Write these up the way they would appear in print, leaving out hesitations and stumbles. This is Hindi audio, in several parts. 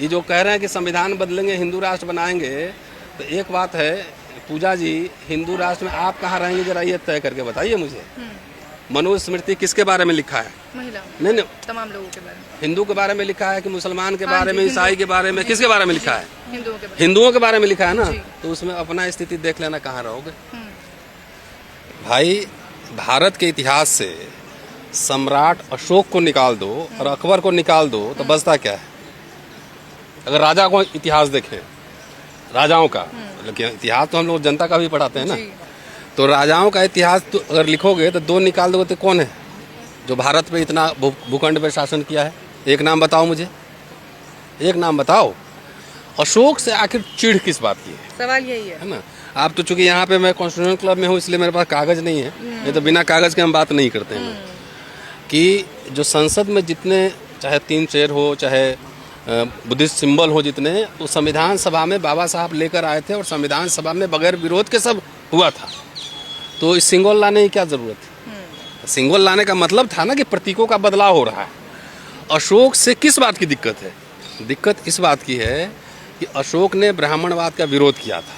ये जो कह रहे हैं कि संविधान बदलेंगे, हिंदू राष्ट्र बनाएंगे, तो एक बात है पूजा जी, हिंदू राष्ट्र में आप कहाँ रहेंगे जरा ये तय करके बताइए मुझे। मनुस्मृति किसके बारे में लिखा है? महिला, नहीं, तमाम लोगों के बारे में। हिंदू के बारे में लिखा है कि मुसलमान के बारे में, ईसाई के बारे में, किसके बारे में लिखा है? हिंदुओं के बारे में लिखा है ना। तो उसमें अपना स्थिति देख लेना, कहाँ रहोगे भाई। भारत के इतिहास से सम्राट अशोक को निकाल दो और अकबर को निकाल दो तो बचता क्या है? अगर राजा को इतिहास देखें, राजाओं का, लेकिन इतिहास तो हम लोग जनता का भी पढ़ाते हैं ना, तो राजाओं का इतिहास तो अगर लिखोगे तो दो निकाल दोगे तो कौन है जो भारत पे इतना भूखंड पे शासन किया है? एक नाम बताओ मुझे, एक नाम बताओ। अशोक से आखिर चिढ़ किस बात की है? सवाल यही है ना। आप तो चूंकि यहाँ पे मैं कॉन्स्टिट्यूशन क्लब में हूँ इसलिए मेरे पास कागज नहीं है, नहीं तो बिना कागज के हम बात नहीं करते हैं। कि जो संसद में जितने, चाहे 3 चेयर हो, चाहे बुद्धिस्ट सिंबल हो जितने, तो संविधान सभा में बाबा साहब लेकर आए थे और संविधान सभा में बगैर विरोध के सब हुआ था। तो इस सिंबल लाने की क्या जरूरत है? सिंबल लाने का मतलब था ना कि प्रतीकों का बदलाव हो रहा है। अशोक से किस बात की दिक्कत है? दिक्कत इस बात की है कि अशोक ने ब्राह्मणवाद का विरोध किया था,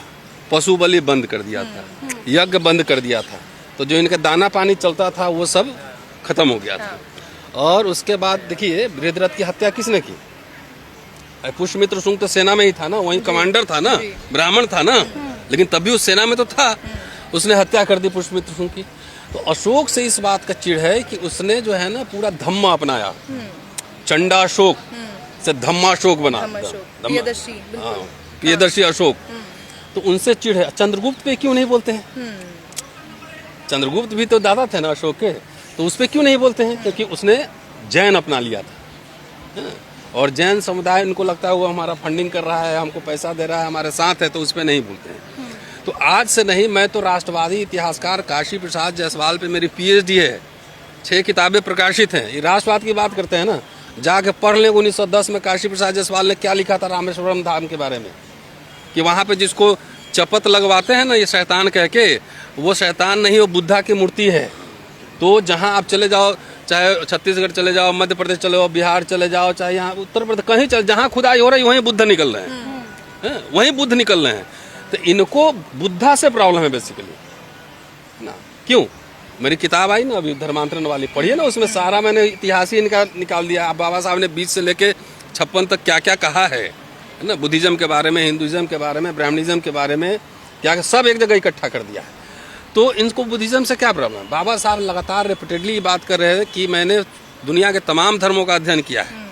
पशु बलि बंद कर दिया था, यज्ञ बंद कर दिया था, तो जो इनका दाना पानी चलता था वो सब खत्म हो गया था। और उसके बाद देखिए बृहद्रथ की हत्या किसने की? पुष्यमित्र शुंग तो सेना में ही था ना, वही कमांडर था ना, ब्राह्मण था ना, लेकिन तब भी उस सेना में तो था। उसने हत्या कर दी पुष्यमित्र शुंग की। तो अशोक से इस बात का चिढ़ है कि उसने जो है ना पूरा धम्म अपनाया, चंडाशोक से धम्माशोक बना, प्रियदर्शी अशोक। तो उनसे चिढ़ है। चंद्रगुप्त पे क्यों नहीं बोलते हैं? चंद्रगुप्त भी तो दादा थे ना अशोक के, तो उस पे क्यों नहीं बोलते हैं? क्योंकि उसने जैन अपना लिया था और जैन समुदाय उनको लगता है वो हमारा फंडिंग कर रहा है, हमको पैसा दे रहा है, हमारे साथ है, तो उस पर नहीं बोलते हैं। तो आज से नहीं, मैं तो राष्ट्रवादी इतिहासकार काशी प्रसाद जायसवाल पे मेरी PhD है, 6 किताबें प्रकाशित हैं। ये राष्ट्रवाद की बात करते हैं ना, जाके पढ़ लें 1910 में काशी प्रसाद जायसवाल ने क्या लिखा था रामेश्वरम धाम के बारे में, कि वहाँ पे जिसको चपत लगवाते हैं ना ये शैतान कह के, वो शैतान नहीं, वो बुद्धा की मूर्ति है। तो जहाँ आप चले जाओ, चाहे छत्तीसगढ़ चले जाओ, मध्य प्रदेश चले जाओ, बिहार चले जाओ, चाहे यहाँ उत्तर प्रदेश, कहीं चले, जहाँ खुदाई हो रही है वहीं बुद्ध निकल रहे हैं, वहीं बुद्ध निकल रहे हैं। तो इनको बुद्धा से प्रॉब्लम है बेसिकली ना। क्यों? मेरी किताब आई ना अभी धर्मांतरण वाली, पढ़िए ना, उसमें सारा मैंने इतिहास ही निकाल दिया। बाबा साहब ने 20 से लेके 56 तक क्या क्या कहा है ना, बुद्धिज्म के बारे में, हिंदुइज्म के बारे में, ब्राह्मणिज्म के बारे में, क्या सब एक जगह इकट्ठा कर दिया है। तो इनको बुद्धिज्म से क्या प्रॉब्लम है? बाबा साहब लगातार रिपीटेडली बात कर रहे हैं कि मैंने दुनिया के तमाम धर्मों का अध्ययन किया है।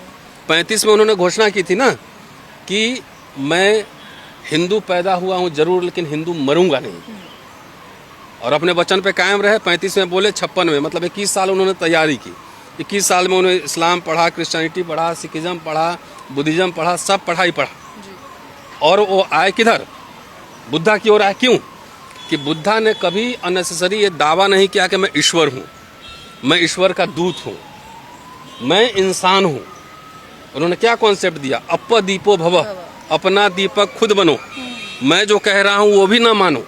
35 में उन्होंने घोषणा की थी ना कि मैं हिंदू पैदा हुआ हूँ जरूर, लेकिन हिंदू मरूंगा नहीं, और अपने वचन पे कायम रहे। 35 में बोले, 56 में, मतलब 21 साल उन्होंने तैयारी की। 21 साल में उन्होंने इस्लाम पढ़ा, क्रिश्चियनिटी पढ़ा, सिखिज्म पढ़ा, बुद्धिज्म पढ़ा, सब पढ़ाई पढ़ा। और वो आए किधर? बुद्धा की ओर आए। क्यों? कि बुद्धा ने कभी अननेसेसरी ये दावा नहीं किया कि मैं ईश्वर हूँ, मैं ईश्वर का दूत हूँ, मैं इंसान हूँ। उन्होंने क्या कॉन्सेप्ट दिया? अप दीपो भव, अपना दीपक खुद बनो। मैं जो कह रहा हूँ वो भी ना मानो।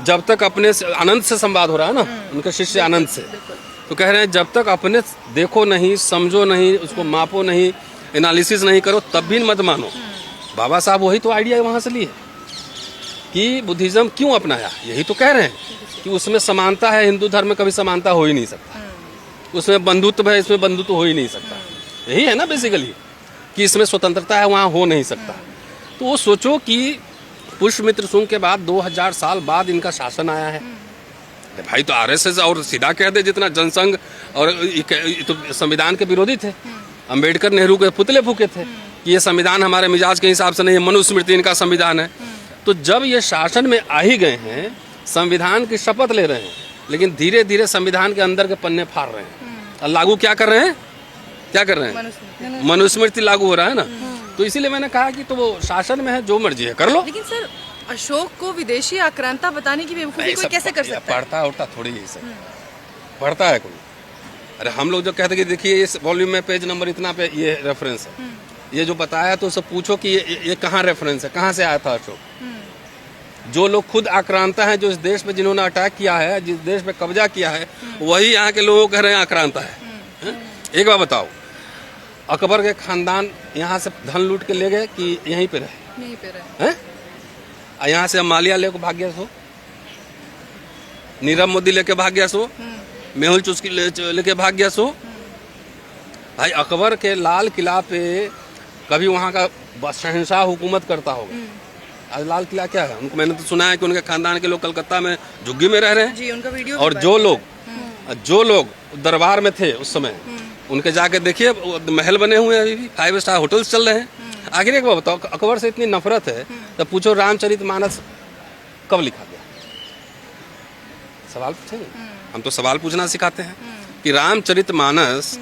जब तक अपने से, आनंद से संवाद हो रहा है ना, उनके शिष्य आनंद से, तो कह रहे हैं जब तक अपने देखो नहीं, समझो नहीं, उसको मापो नहीं, एनालिसिस नहीं करो, तब भी मत मानो। बाबा साहब वही तो आइडिया वहाँ से लिए कि बुद्धिज्म क्यों अपनाया। यही तो कह रहे हैं कि उसमें समानता है, हिंदू धर्म में कभी समानता हो ही नहीं सकता, उसमें बंधुत्व है, इसमें बंधुत्व हो ही नहीं सकता। यही है ना बेसिकली, कि इसमें स्वतंत्रता है, वहाँ हो नहीं सकता। तो वो सोचो कि पुष्यमित्र शुंग के बाद 2000 साल बाद इनका शासन आया है। भाई तो RSS और सीधा कह दे जितना जनसंघ और तो संविधान के विरोधी थे। अंबेडकर नेहरू के पुतले फूके थे कि ये संविधान हमारे मिजाज के हिसाब से नहीं है, मनुस्मृति इनका संविधान है। तो जब ये शासन में आ ही गए हैं, संविधान की शपथ ले रहे हैं, लेकिन धीरे धीरे संविधान के अंदर के पन्ने फाड़ रहे हैं और लागू क्या कर रहे हैं? क्या कर रहे हैं? मनुस्मृति लागू हो रहा है ना। तो इसीलिए मैंने कहा कि तो वो शासन में है, जो मर्जी है कर लो। लेकिन सर अशोक को विदेशी आक्रांता बताने की बेवकूफी कोई कैसे कर सकता है? पढ़ता उड़ता थोड़ी है सब, पढ़ता है कोई? अरे हम लोग जो कहते हैं कि देखिए इस वॉल्यूम में पेज नंबर इतना पे ये रेफरेंस है, ये जो बताया, तो सब पूछो कि ये कहाँ रेफरेंस है, कहाँ से आया था अशोक। जो लोग खुद आक्रांता है, जो इस देश पे जिन्होंने अटैक किया है, जिस देश पे कब्जा किया है, वही यहाँ के लोगों कह रहे हैं आक्रांता है। एक बार बताओ, अकबर के खानदान यहाँ से धन लूट के ले गए कि यहीं पे रहे यहीं पे रहे हैं? यहाँ से मालिया लेके भाग गया सो, नीरव मोदी लेके भाग गया सो, मेहुल चुस्की लेके भाग गया सो। भाई अकबर के लाल किला पे कभी वहाँ का शहंशाह हुकूमत करता होगा, आज लाल किला क्या है? उनको मैंने तो सुना है कि उनके खानदान के लोग कलकत्ता में झुग्गी में रह रहे हैं जी, उनका वीडियो और जो लोग दरबार में थे उस समय उनके जाके देखिए महल बने हुए हैं, अभी भी 5 स्टार होटल्स चल रहे हैं। आखिर एक बात बताओ, अकबर से इतनी नफरत है तो पूछो रामचरितमानस कब लिखा गया? सवाल पूछेंगे, हम तो सवाल पूछना सिखाते हैं कि रामचरितमानस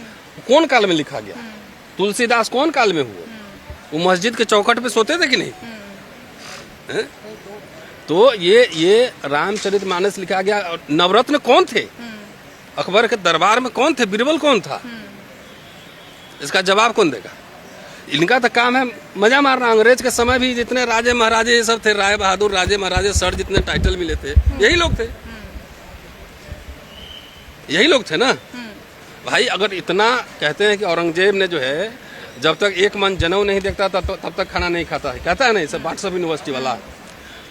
कौन काल में लिखा गया? तुलसीदास कौन काल में हुए? वो मस्जिद के चौखट पे सोते थे कि नहीं? है? तो ये रामचरितमानस लिखा गया। और नवरत्न कौन थे? अकबर के दरबार में कौन थे? बीरबल कौन था? इसका जवाब कौन देगा? इनका तो काम है मजा मारना। अंग्रेज के समय भी जितने राजे महाराजे ये सब थे, राय बहादुर, राजे महाराजे, सर, जितने टाइटल मिले थे यही लोग थे, यही लोग थे ना। भाई अगर इतना कहते हैं कि औरंगजेब ने जो है जब तक एक मन जनेऊ नहीं देखता तब तक खाना नहीं खाता है, कहता है नहीं सब व्हाट्सएप यूनिवर्सिटी वाला।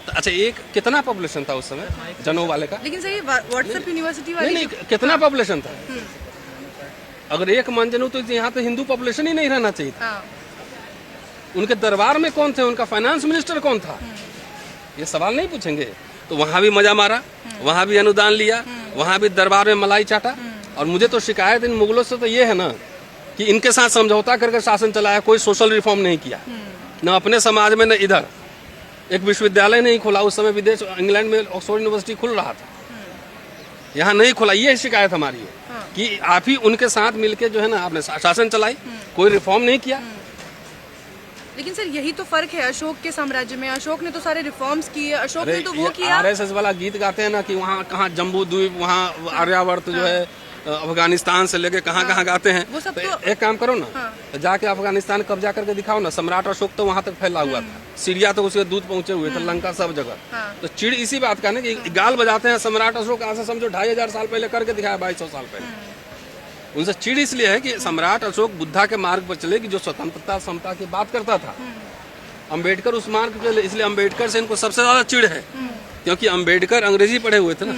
तो अच्छा, एक कितना पॉपुलेशन था उस समय जनेऊ वाले का? लेकिन सर ये व्हाट्सएप यूनिवर्सिटी वाले नहीं, कितना पॉपुलेशन था? अगर एक मन जनेऊ तो यहाँ पे हिंदू पॉपुलेशन ही नहीं रहना चाहिए था। उनके दरबार में कौन थे? उनका फाइनेंस मिनिस्टर कौन था? ये सवाल नहीं पूछेंगे। तो वहां भी मजा मारा, वहां भी अनुदान लिया, वहां भी दरबार में मलाई चाटा। और मुझे तो शिकायत इन मुगलों से तो ये है ना कि इनके साथ समझौता करके शासन चलाया, कोई सोशल रिफॉर्म नहीं किया, न अपने समाज में न इधर। एक विश्वविद्यालय नहीं खोला उस समय, विदेश इंग्लैंड में ऑक्सफोर्ड यूनिवर्सिटी खुल रहा था, यहाँ नहीं खोला। ये शिकायत हमारी है कि आप ही उनके साथ मिलके जो है ना आपने शासन चलाई, कोई रिफॉर्म नहीं किया। लेकिन सर यही तो फर्क है अशोक के साम्राज्य में। अशोक ने तो सारे रिफॉर्म्स किए, अशोक ने तो वो किया। आरएसएस वाला गीत गाते हैं ना कि वहाँ कहाँ जम्बू द्वीप, वहाँ आर्यावर्त जो है अफगानिस्तान से लेके कहाँ गाते हैं। वो सब तो एक काम करो ना, जाके अफगानिस्तान कब्जा करके दिखाओ ना। सम्राट अशोक तो वहाँ तक फैला हुआ था, सीरिया तक उसके दूध पहुंचे हुए थे, लंका सब जगह। तो चिड़ इसी बात का ना कि गाल बजाते हैं सम्राट अशोक आज से समझो 2500 साल पहले करके दिखाया, 2200 साल पहले। उनसे चिड़ इसलिए है कि सम्राट अशोक बुद्धा के मार्ग पर चले कि जो स्वतंत्रता समता की बात करता था। अंबेडकर उस मार्ग पे चले, इसलिए अंबेडकर से इनको सबसे ज्यादा चिड़ है, क्योंकि अंबेडकर अंग्रेजी पढ़े हुए थे ना।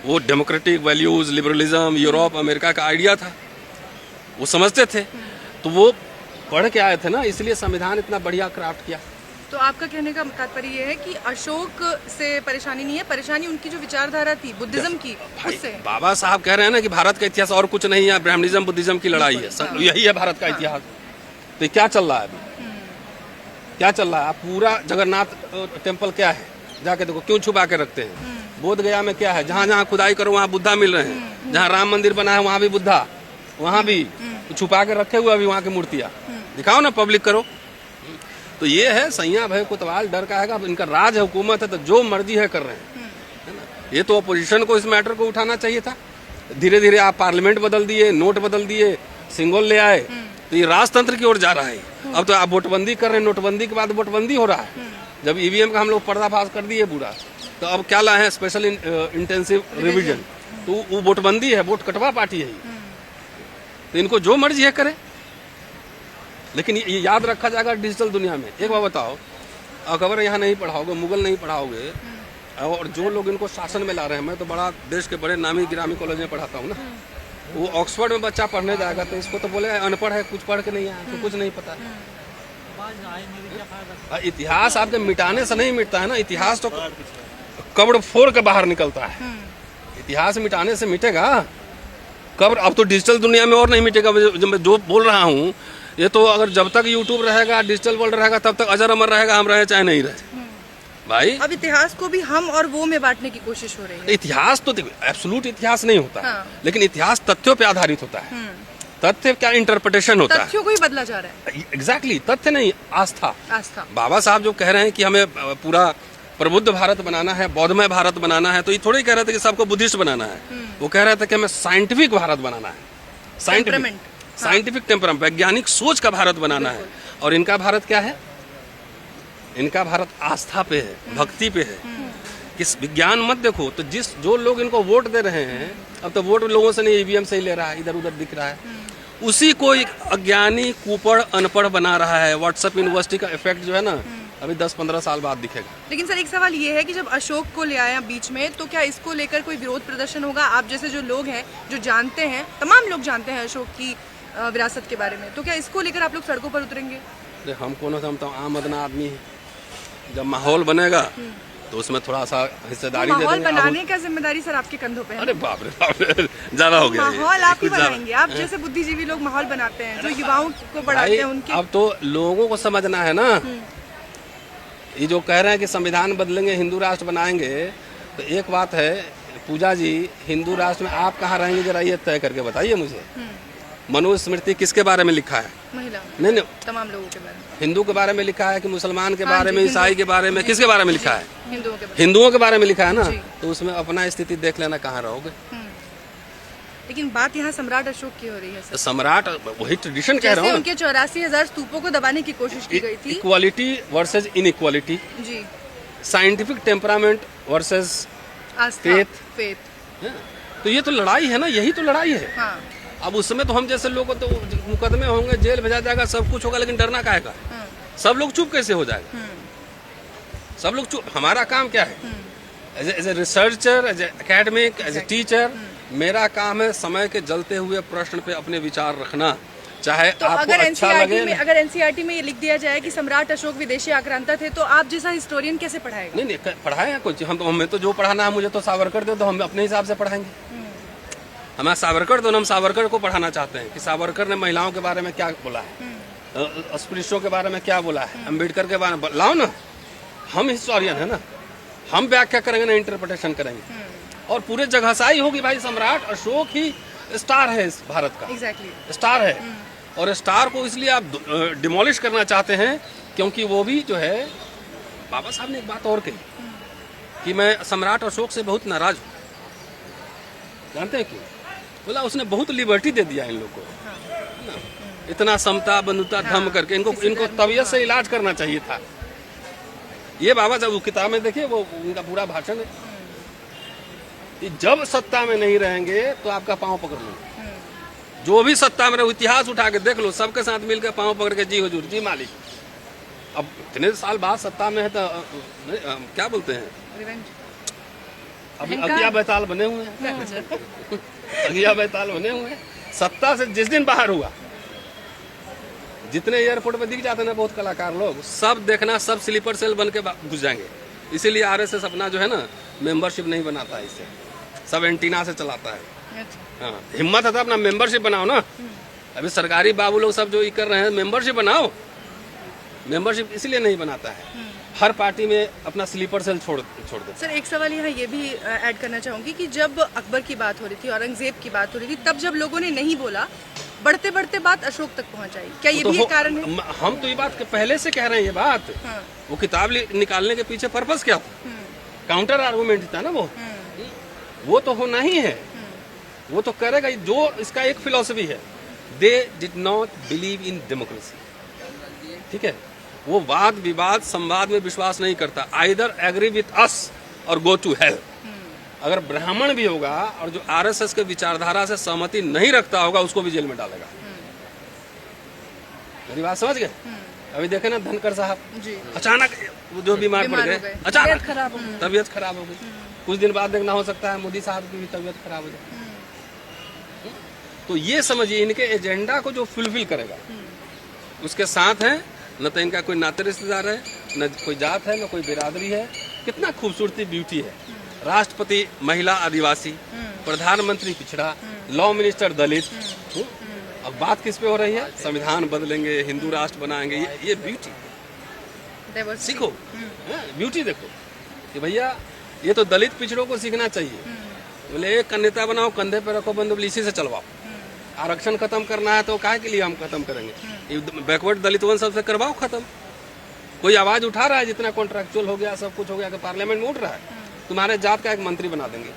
वो democratic values, liberalism, Europe, America का आइडिया था, वो समझते थे, तो वो पढ़ के आए थे ना, इसलिए संविधान इतना बढ़िया क्राफ्ट किया। तो आपका कहने का तात्पर्य ये है कि अशोक से परेशानी नहीं है, परेशानी उनकी जो विचारधारा थी बुद्धिज्म की, उससे। बाबा साहब कह रहे हैं ना कि भारत का इतिहास और कुछ नहीं है, ब्राह्मणिज्म बुद्धिज्म की लड़ाई है, यही है भारत का इतिहास। तो क्या चल रहा है अभी? क्या चल रहा है? पूरा जगन्नाथ टेम्पल क्या है, जाके देखो, क्यों छुपा के रखते हैं? बोध गया में क्या है? जहाँ जहाँ खुदाई करो वहाँ बुद्धा मिल रहे हैं, जहाँ राम मंदिर बना है वहाँ भी बुद्धा, वहाँ भी छुपा के रखे हुए अभी वहाँ की मूर्तियाँ। दिखाओ ना, पब्लिक करो। तो ये है सैया भय कोतवाल, डर का है। इनका राज है, हुकूमत है, तो जो मर्जी है कर रहे हैं, है ना। ये तो अपोजिशन को इस मैटर को उठाना चाहिए था। धीरे धीरे आप पार्लियामेंट बदल दिए, नोट बदल दिए, सिंगल ले आए, तो ये राजतंत्र की ओर जा रहा है। अब तो आप वोटबंदी कर रहे हैं, नोटबंदी के बाद वोटबंदी हो रहा है। जब ईवीएम का हम लोग पर्दाफाश कर दिए पूरा, तो अब क्या लाए हैं? Special intensive revision. तो वो वोटबंदी है, वोट कटवा पार्टी है। तो इनको जो मर्जी है करे, लेकिन ये याद रखा जाएगा डिजिटल दुनिया में। एक बार बताओ, अकबर यहाँ नहीं पढ़ाओगे, मुगल नहीं पढ़ाओगे, और जो लोग इनको शासन में ला रहे हैं, मैं तो बड़ा देश के बड़े नामी गिरामी कॉलेज में पढ़ाता हूँ ना, वो ऑक्सफोर्ड में बच्चा पढ़ने जाएगा तो इसको तो बोले अनपढ़ है, कुछ पढ़ के नहीं आया, तो कुछ नहीं पता। इतिहास आपके मिटाने से नहीं मिटता है ना, इतिहास तो कब्र फोड़ के बाहर निकलता है। इतिहास मिटाने से मिटेगा कब्र? अब तो डिजिटल दुनिया में और नहीं मिटेगा। जब मैं जो बोल रहा हूँ, ये तो अगर जब तक यूट्यूब रहेगा, डिजिटल वर्ल्ड रहेगा, तब तक अजर अमर रहेगा, हम रहे चाहे नहीं रहे। भाई अब इतिहास को भी हम और वो में बांटने की कोशिश हो रही है। इतिहास तो एब्सोल्यूट इतिहास नहीं होता है, लेकिन इतिहास तथ्यों पे आधारित होता है। तथ्य क्या इंटरप्रिटेशन होता है, तथ्यों को ही बदला जा रहा है। एग्जैक्टली, तथ्य नहीं, आस्था। आस्था। बाबा साहब जो कह रहे हैं कि हमें पूरा प्रबुद्ध भारत बनाना है, बौद्धमय भारत बनाना है, तो ये थोड़ी कह रहे थे कि सबको बुद्धिस्ट बनाना है। वो कह रहे थे कि हमें साइंटिफिक भारत बनाना है, साइंटिफिक टेम्परामेंट, वैज्ञानिक सोच का भारत बनाना है। और इनका भारत क्या है? इनका भारत आस्था पे है, भक्ति पे है। किस विज्ञान मत देखो। तो जो लोग इनको वोट दे रहे हैं, अब तो वोट लोगों से नहीं, ईवीएम से ही ले रहा है, इधर उधर दिख रहा है। उसी को एक अज्ञानी कुपड़ अनपढ़ बना रहा है। व्हाट्सएप यूनिवर्सिटी का इफेक्ट जो है ना अभी 10-15 साल बाद दिखेगा। लेकिन सर एक सवाल ये है कि जब अशोक को ले आया बीच में, तो क्या इसको लेकर कोई विरोध प्रदर्शन होगा? आप जैसे जो लोग हैं, जो जानते हैं, तमाम लोग जानते हैं अशोक की विरासत के बारे में, तो क्या इसको लेकर आप लोग सड़कों पर उतरेंगे? हम कौन हम तो आम अदना आदमी है। जब माहौल बनेगा तो उसमें थोड़ा सा हिस्सेदारी दे माहौल देंगे। बनाने का जिम्मेदारी सर आपके कंधों पे है। अरे बाप रे ज्यादा हो गया ये। माहौल आप ही कुछ ज्यादा। बनाएंगे। आप जैसे बुद्धिजीवी लोग माहौल बनाते हैं, जो युवाओं को बढ़ाते भाई, हैं उनके। अब तो लोगों को समझना है ना। ये जो कह रहे हैं कि संविधान बदलेंगे, हिंदू राष्ट्र बनाएंगे, तो एक बात है पूजा जी, हिंदू राष्ट्र में आप कहाँ रहेंगे जरा ये तय करके बताइए मुझे। मनुस्मृति किसके बारे में लिखा है? महिला, नहीं, तमाम लोगों के बारे में। हिंदू के बारे में लिखा है कि मुसलमान के हाँ बारे जी, में, हिंदू। ईसाई के बारे में, किसके बारे में लिखा है? हिंदुओं के बारे हिंदुओं के बारे में लिखा है ना। जी। तो उसमें अपना स्थिति देख लेना, कहाँ रहोगे। में। लेकिन बात यहाँ सम्राट अशोक की हो रही है तो सर। सम्राट वही ट्रेडिशन कह रहा जैसे हूँ। उनके 84,000 स्तूपों को दबाने की कोशिश की गई थी। इक्वालिटी वर्सेज इनइक्वालिटी, जी, साइंटिफिक टेम्परामेंट वर्सेज आस्था, Faith। फेथ। तो ये तो लड़ाई है ना, यही तो लड़ाई है। हाँ, अब उसमें तो हम जैसे लोग को तो मुकदमे होंगे, जेल भेजा जाएगा, सब कुछ होगा, लेकिन डरना काहे का? हाँ, सब लोग चुप कैसे हो जाएगा? सब लोग चुप। हमारा काम क्या है? As a researcher, as a academic, as a teacher, मेरा काम है समय के जलते हुए प्रश्न पे अपने विचार रखना, चाहे तो आपको अगर अच्छा एनसीईआरटी लगे। में अगर एनसीईआरटी में ये लिख दिया जाए कि सम्राट अशोक विदेशी आक्रांता थे, तो आप जैसा हिस्टोरियन कैसे पढ़ाएगा? नहीं पढ़ाए हैं कुछ। हम तो, हमें तो जो पढ़ाना है, मुझे तो सावरकर दे, तो हम अपने हिसाब से पढ़ाएंगे। हमें सावरकर दो, हम सावरकर को पढ़ाना चाहते हैं कि सावरकर ने महिलाओं के बारे में क्या बोला है, अस्पृश्यों के बारे में क्या बोला है, अम्बेडकर के बारे में लाओ ना। हम हिस्टोरियन है ना, हम व्याख्या करेंगे ना, इंटरप्रिटेशन करेंगे। और पूरे जगहसाई होगी भाई, सम्राट अशोक ही स्टार है इस भारत का। एग्जैक्टली। स्टार है। और स्टार को इसलिए आप डिमोलिश करना चाहते हैं क्योंकि वो भी जो है, बाबा साहब ने एक बात और कही कि मैं सम्राट अशोक से बहुत नाराज हूँ। जानते हैं क्यों? बोला उसने बहुत लिबर्टी दे दिया इन लोग को, है ना? इतना समता बंधुता धर्म करके इनको तबीयत से इलाज करना चाहिए था। ये बाबा जब वो किताब में देखिए, वो उनका पूरा भाषण है कि जब सत्ता में नहीं रहेंगे तो आपका पांव पकड़ लूंगा। जो भी सत्ता में रहे, इतिहास उठा के देख लो, सबके साथ मिलकर पांव पकड़ के जी हुजूर, जी मालिक। अब इतने साल बाद सत्ता में है तो क्या बोलते हैं, रिवेंज। अभी अगिया बैताल बने हुए हैं। अगिया बैताल बने हुए हैं। सत्ता से जिस दिन बाहर हुआ, जितने एयरपोर्ट पे दिख जाते हैं ना बहुत कलाकार लोग, सब देखना, सब स्लीपर सेल बन के घुस जाएंगे। इसीलिए आरएसएस अपना जो है ना मेंबरशिप नहीं बनाता है, इससे सब एंटीना से चलाता है। हाँ, हिम्मत है तो अपना मेंबरशिप बनाओ ना। अभी सरकारी बाबू लोग सब जो ये कर रहे हैं, मेंबरशिप बनाओ। मेंबरशिप इसलिए नहीं बनाता है, हर पार्टी में अपना स्लीपर सेल छोड़ दो। सर एक सवाल यहाँ ये भी ऐड करना चाहूंगी कि जब अकबर की बात हो रही थी, औरंगजेब की बात हो रही थी, तब जब लोगों ने नहीं बोला, बढ़ते बढ़ते बात अशोक तक पहुँच आई, क्या ये भी एक कारण है? हम तो ये बात पहले से कह रहे हैं। ये बात वो किताब निकालने के पीछे पर्पस क्या था? काउंटर आर्गूमेंट था ना वो तो होना ही है। वो तो करेगा। जो इसका एक फिलॉसफी है, they did not believe in democracy. ठीक है, वो वाद विवाद संवाद में विश्वास नहीं करता। आइदर एग्री विथ अस और गो टू हेल। अगर ब्राह्मण भी होगा और जो आरएसएस के विचारधारा से सहमति नहीं रखता होगा, उसको भी जेल में डालेगा। मेरी बात समझ गए? अभी देखे ना धनकर साहब जी, अचानक जो बीमार पड़ गए, अचानक तबीयत खराब हो गई। कुछ दिन बाद देखना हो सकता है मोदी साहब की भी तबीयत खराब हो जाए। तो ये समझिए, इनके एजेंडा को जो फुलफिल करेगा उसके साथ है। न तो इनका कोई नाते रिश्तेदार है, न कोई जात है, न कोई बिरादरी है। कितना खूबसूरती ब्यूटी है। राष्ट्रपति महिला आदिवासी, प्रधानमंत्री पिछड़ा, लॉ मिनिस्टर दलित। अब बात किस पे हो रही है? संविधान बदलेंगे, हिंदू राष्ट्र बनाएंगे। ये ब्यूटी सीखो, ब्यूटी देखो कि भैया ये तो दलित पिछड़ों को सीखना चाहिए। बोले एक नेता बनाओ, कंधे पे रखो बंदूक, इसी से चलवाओ। आरक्षण खत्म करना है तो काहे के लिए हम खत्म करेंगे? बैकवर्ड दलितवन सबसे करवाओ खत्म। कोई आवाज उठा रहा है, जितना कॉन्ट्रैक्चुअल हो गया, सब कुछ हो गया, कि पार्लियामेंट में उठ रहा है, तुम्हारे जात का एक मंत्री बना देंगे,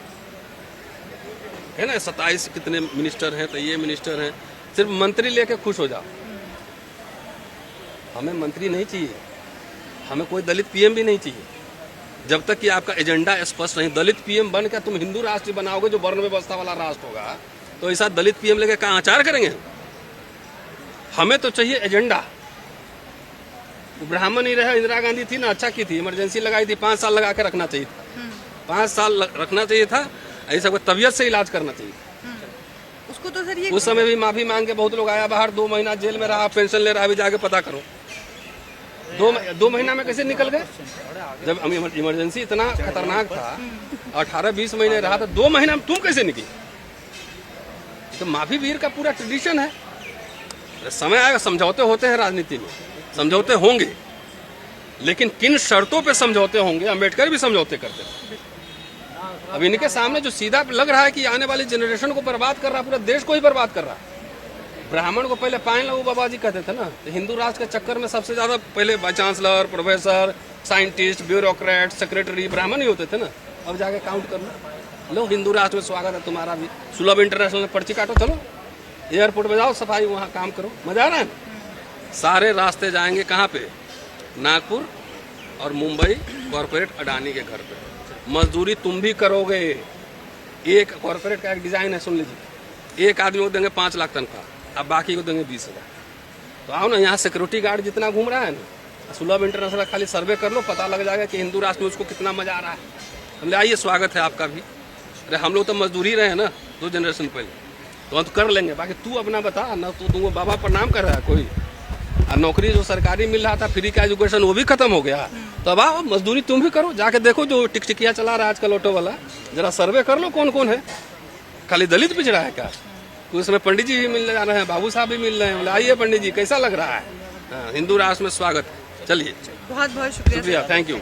है ना? 27 कितने मिनिस्टर हैं, तो ये मिनिस्टर हैं, सिर्फ मंत्री लेके खुश हो जाओ। हमें मंत्री नहीं चाहिए, हमें कोई दलित पीएम भी नहीं चाहिए, जब तक कि आपका एजेंडा स्पष्ट नहीं। दलित पीएम बन के तुम हिंदू राष्ट्र बनाओगे, जो वर्ण व्यवस्था वाला राष्ट्र होगा, तो ऐसा दलित पीएम लेके कहाँ आचार करेंगे? हमें तो चाहिए एजेंडा। ब्राह्मण ही रहे, इंदिरा गांधी थी ना, अच्छा की थी, इमरजेंसी लगाई थी, 5 साल लगा के रखना चाहिए था, 5 साल रखना चाहिए था। ऐसा कोई तबीयत से इलाज करना चाहिए। उसको तो सर ये उस समय भी माफी मांग के बहुत लोग आया बाहर, 2 महीना जेल में रहा, पेंशन ले रहा, अभी जाके पता करो 2 महीना में कैसे निकल गए। जब इमरजेंसी इतना खतरनाक था, 18-20 महीने रहा था, 2 महीना में तुम कैसे निकले। तो माफी वीर का पूरा ट्रेडिशन है। समय आएगा, समझौते होते हैं राजनीति में, समझौते होंगे, लेकिन किन शर्तों पे समझौते होंगे, अम्बेडकर भी समझौते करते थे। अब इनके सामने जो सीधा लग रहा है कि आने वाली जनरेशन को बर्बाद कर रहा है, पूरा देश को ही बर्बाद कर रहा है। ब्राह्मण को पहले पाइन लगू बाबा जी कहते थे ना, तो हिंदू राष्ट्र के चक्कर में सबसे ज्यादा पहले chancellor, professor, scientist, bureaucrat, secretary ब्राह्मण ही होते थे ना। अब जाके काउंट कर लो, हिंदू राष्ट्र में स्वागत है तुम्हारा भी। सुलभ इंटरनेशनल में पर्ची काटो, चलो एयरपोर्ट में जाओ, सफाई वहाँ काम करो, मजा आ रहा है। सारे रास्ते जाएंगे कहाँ पे, नागपुर और मुंबई कॉर्पोरेट अडानी के घर पे। मजदूरी तुम भी करोगे। एक कॉर्पोरेट का एक डिजाइन है, सुन लीजिए, एक आदमी को देंगे 5 लाख तनख्वाह, अब बाकी को देंगे 20,000। तो आओ ना, यहाँ सिक्योरिटी गार्ड जितना घूम रहा है ना, सुलभ इंटरनेशनल खाली सर्वे कर लो, पता लग जाएगा कि हिंदू राष्ट्र में उसको कितना मजा आ रहा है। हमने आइए, स्वागत है आपका भी। अरे हम लोग तो मजदूरी रहे हैं ना 2 जनरेशन पहले, तो हम तो कर लेंगे, बाकी तू अपना बता ना। तो तुमको बाबा प्रणाम कर रहा है कोई, और नौकरी जो सरकारी मिल रहा था, फ्री का एजुकेशन, वो भी खत्म हो गया। तो अब आओ, मजदूरी तुम भी करो, जाके देखो जो टिकटिकिया चला रहा है आजकल ऑटो वाला, जरा सर्वे कर लो कौन कौन है। खाली दलित पिछड़ा है क्या? उसमें पंडित जी भी मिल जा रहे हैं, बाबू साहब भी मिल रहे हैं। बोले आइए पंडित जी, कैसा लग रहा है? हिंदू राष्ट्र में स्वागत। चलिए, बहुत बहुत शुक्रिया। Thank you.